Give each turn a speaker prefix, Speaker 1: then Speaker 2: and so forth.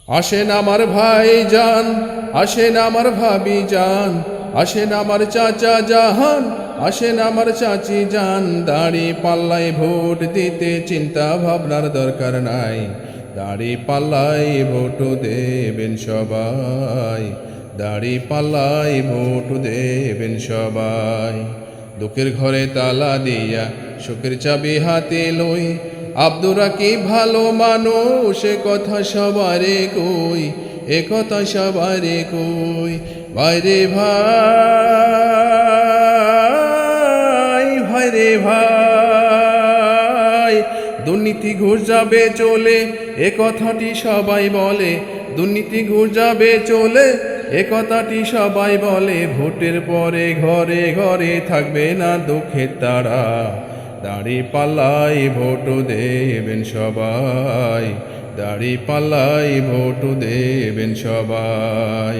Speaker 1: আসেন আমার ভাই জান, আসেন আমার ভাবি জান, আসেন আমার চাচা জাহান, আসেন আমার চাচি জান। দাড়ি পাল্লাই ভোট দিতে চিন্তা ভাবনার দরকার নাই, দাড়ি পাল্লাই ভোট দেবেন সবাই, দাড়ি পাল্লাই ভোট দেবেন সবাই। দুঃখের ঘরে তালা দিয়া সুখের চাবি হাতে লই, আব্দুর রাকিব ভালো মানুষ এ কথা সবারে কই, এ কথা সবারে কই। ভাইরে ভাই, ভাইরে ভাই, দুর্নীতি ঘুষ যাবে চলে এ কথাটি সবাই বলে, দুর্নীতি ঘুষ যাবে চলে এ কথাটি সবাই বলে। ভোটের পরে ঘরে ঘরে থাকবে না দুঃখের তারা, দাড়ি পাল্লাই ভোট দেবেন সবাই, দাড়ি পাল্লাই ভোট দেবেন সবাই।